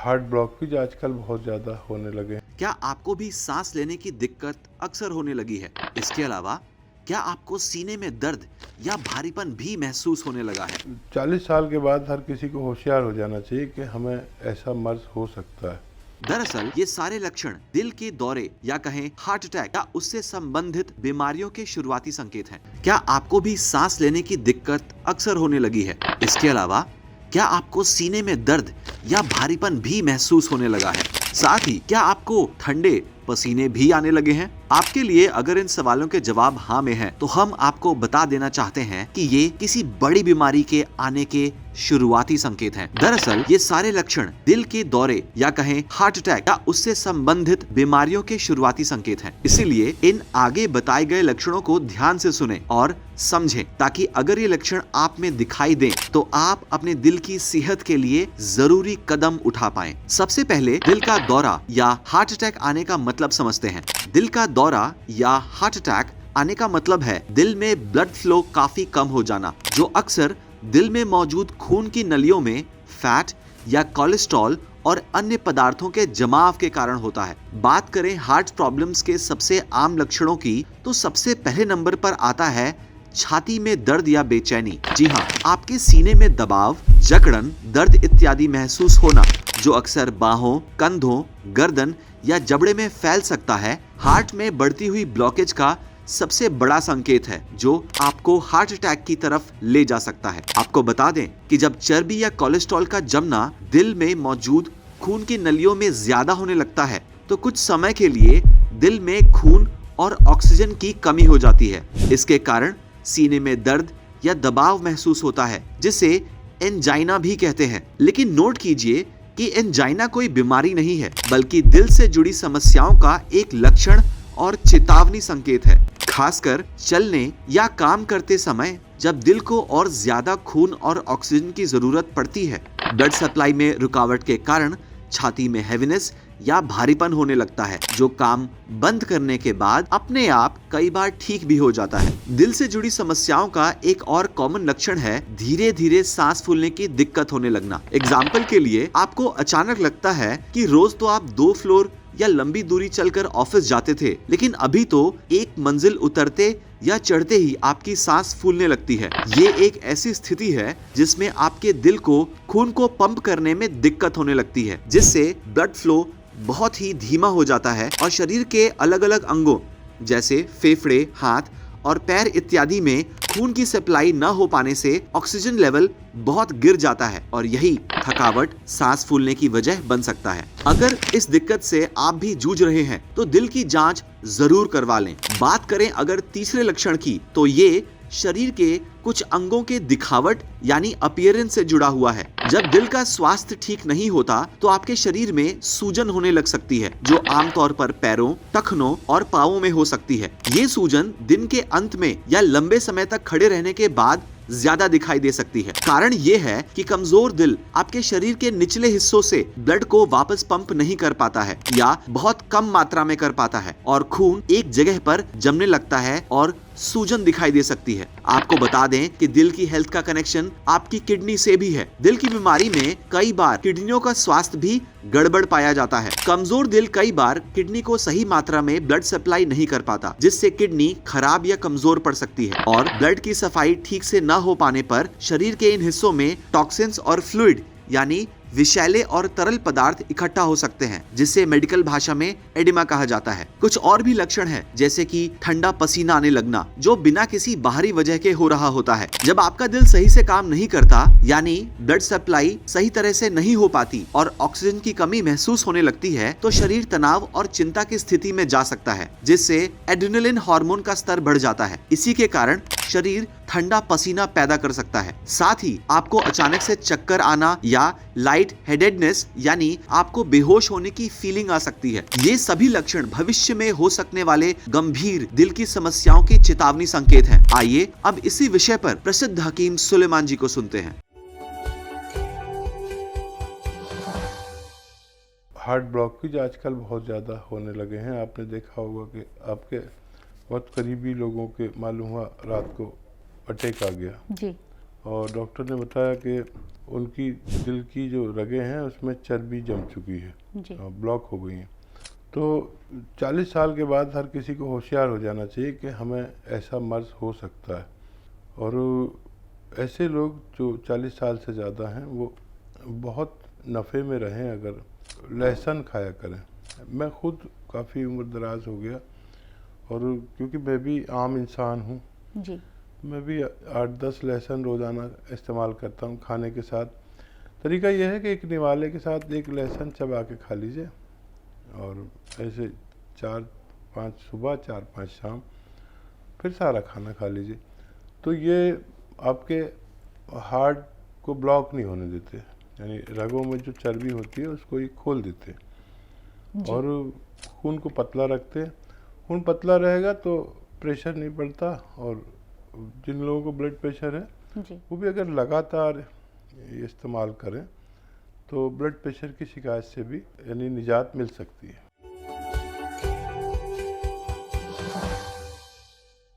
Heart blockage आजकल बहुत ज़्यादा होने लगे हैं। क्या आपको भी सांस लेने की दिक्कत अक्सर होने लगी है? इसके अलावा क्या आपको सीने में दर्द या भारीपन भी महसूस होने लगा है? 40 साल के बाद हर किसी को होशियार हो जाना चाहिए कि हमें ऐसा मर्ज हो सकता है। दरअसल ये सारे लक्षण दिल के दौरे या कहें हार्ट अटैक या उससे संबंधित बीमारियों के शुरुआती संकेत हैं। क्या आपको भी सांस लेने की दिक्कत अक्सर होने लगी है? इसके अलावा क्या आपको सीने में दर्द या भारीपन भी महसूस होने लगा है? साथ ही क्या आपको ठंडे पसीने भी आने लगे हैं? आपके लिए अगर इन सवालों के जवाब हाँ में हैं, तो हम आपको बता देना चाहते हैं कि ये किसी बड़ी बीमारी के आने के शुरुआती संकेत हैं। दरअसल ये सारे लक्षण दिल के दौरे या कहें हार्ट अटैक या उससे संबंधित बीमारियों के शुरुआती संकेत हैं। इसीलिए इन आगे बताए गए लक्षणों को ध्यान से सुनें और समझें, ताकि अगर ये लक्षण आप में दिखाई दें तो आप अपने दिल की सेहत के लिए जरूरी कदम उठा पाएं। सबसे पहले दिल का दौरा या हार्ट अटैक आने का मतलब समझते हैं। दिल का दौरा या हार्ट अटैक आने का मतलब है दिल में ब्लड फ्लो काफी कम हो जाना, जो अक्सर दिल में मौजूद खून की नलियों में फैट या कोलेस्ट्रॉल और अन्य पदार्थों के जमाव के कारण होता है। बात करें हार्ट प्रॉब्लम्स के सबसे आम लक्षणों की, तो सबसे पहले नंबर पर आता है छाती में दर्द या बेचैनी। जी हाँ, आपके सीने में दबाव, जकड़न, दर्द इत्यादि महसूस होना, जो अक्सर बाहों, कंधों, गर्दन या जबड़े में फैल सकता है। हार्ट में बढ़ती हुई ब्लॉकेज का सबसे बड़ा संकेत है, जो आपको हार्ट अटैक की तरफ ले जा सकता है। आपको बता दें कि जब चर्बी या कोलेस्ट्रॉल का जमना दिल में मौजूद खून की नलियों में ज्यादा होने लगता है, तो कुछ समय के लिए दिल में खून और ऑक्सीजन की कमी हो जाती है। इसके कारण सीने में दर्द या दबाव महसूस होता है, जिसे एंजाइना भी कहते हैं। लेकिन नोट कीजिए कि एंजाइना कोई बीमारी नहीं है, बल्कि दिल से जुड़ी समस्याओं का एक लक्षण और चेतावनी संकेत है। खासकर चलने या काम करते समय जब दिल को और ज्यादा खून और ऑक्सीजन की जरूरत पड़ती है। ब्लड सप्लाई में रुकावट के कारण छाती में हैवीनेस या भारीपन होने लगता है, जो काम बंद करने के बाद अपने आप कई बार ठीक भी हो जाता है। दिल से जुड़ी समस्याओं का एक और कॉमन लक्षण है धीरे धीरे सांस फूलने की दिक्कत होने लगना। एग्जाम्पल के लिए, आपको अचानक लगता है कि रोज तो आप 2 फ्लोर या लंबी दूरी चलकर ऑफिस जाते थे, लेकिन अभी तो एक मंजिल उतरते या चढ़ते ही आपकी सांस फूलने लगती है। ये एक ऐसी स्थिति है जिसमें आपके दिल को खून को पंप करने में दिक्कत होने लगती है, जिससे ब्लड फ्लो बहुत ही धीमा हो जाता है और शरीर के अलग अलग अंगों जैसे फेफड़े, हाथ और पैर इत्यादि में खून की सप्लाई न हो पाने से ऑक्सीजन लेवल बहुत गिर जाता है और यही थकावट, सांस फूलने की वजह बन सकता है। अगर इस दिक्कत से आप भी जूझ रहे हैं तो दिल की जांच जरूर करवा लें। बात करें अगर तीसरे लक्षण की, तो ये शरीर के कुछ अंगों के दिखावट यानी अपीयरेंस से जुड़ा हुआ है। जब दिल का स्वास्थ्य ठीक नहीं होता तो आपके शरीर में सूजन होने लग सकती है, जो आमतौर पर पैरों, टखनों और पांवों में हो सकती है। ये सूजन दिन के अंत में या लंबे समय तक खड़े रहने के बाद ज्यादा दिखाई दे सकती है। कारण ये है कि कमजोर दिल आपके शरीर के निचले हिस्सों से ब्लड को वापस पंप नहीं कर पाता है या बहुत कम मात्रा में कर पाता है और खून एक जगह पर जमने लगता है और सूजन दिखाई दे सकती है। आपको बता दें कि दिल की हेल्थ का कनेक्शन आपकी किडनी से भी है। दिल की बीमारी में कई बार किडनियों का स्वास्थ्य भी गड़बड़ पाया जाता है। कमजोर दिल कई बार किडनी को सही मात्रा में ब्लड सप्लाई नहीं कर पाता, जिससे किडनी खराब या कमजोर पड़ सकती है और ब्लड की सफाई ठीक से न हो पाने पर शरीर के इन हिस्सों में टॉक्सिन्स और फ्लूइड यानी विषैले और तरल पदार्थ इकट्ठा हो सकते हैं, जिसे मेडिकल भाषा में एडिमा कहा जाता है। कुछ और भी लक्षण है, जैसे कि ठंडा पसीना आने लगना, जो बिना किसी बाहरी वजह के हो रहा होता है। जब आपका दिल सही से काम नहीं करता, यानी ब्लड सप्लाई सही तरह से नहीं हो पाती और ऑक्सीजन की कमी महसूस होने लगती है, तो शरीर तनाव और चिंता की स्थिति में जा सकता है, जिससे एड्रेनलिन हार्मोन का स्तर बढ़ जाता है। इसी के कारण शरीर ठंडा पसीना पैदा कर सकता है। साथ ही आपको अचानक से चक्कर आना या लाइट हेडेडनेस यानी आपको बेहोश होने की फीलिंग आ सकती है। ये सभी लक्षण भविष्य में हो सकने वाले गंभीर दिल की समस्याओं की चेतावनी संकेत हैं। आइए अब इसी विषय पर प्रसिद्ध हकीम सुलेमान जी को सुनते हैं। हार्ट ब्लॉकेज आजकल बहुत ज़्यादा होने लगे हैं। आपने देखा होगा कि आपके बहुत करीबी लोगों के मालूम हुआ रात को अटैक आ गया। जी। और डॉक्टर ने बताया कि उनकी दिल की जो रगें हैं उसमें चर्बी जम चुकी है जी। और ब्लॉक हो गई हैं। तो 40 साल के बाद हर किसी को होशियार हो जाना चाहिए कि हमें ऐसा मर्ज़ हो सकता है। और ऐसे लोग जो 40 साल से ज़्यादा हैं वो बहुत नफ़े में रहें अगर लहसुन खाया करें। मैं खुद काफ़ी उम्र दराज हो गया और क्योंकि मैं भी आम इंसान हूँ, जी। मैं भी 8-10 लहसुन रोज़ाना इस्तेमाल करता हूँ खाने के साथ। तरीका यह है कि एक निवाले के साथ एक लहसुन चबा के खा लीजिए और ऐसे 4-5 सुबह 4-5 शाम, फिर सारा खाना खा लीजिए। तो ये आपके हार्ट को ब्लॉक नहीं होने देते, यानी रगों में जो चर्बी होती है उसको ये खोल देते जी। और खून को पतला रखते। खून पतला रहेगा तो प्रेशर नहीं बढ़ता और जिन लोगों को ब्लड प्रेशर है जी। वो भी अगर लगातार ये इस्तेमाल करें तो ब्लड प्रेशर की शिकायत से भी यानी निजात मिल सकती है।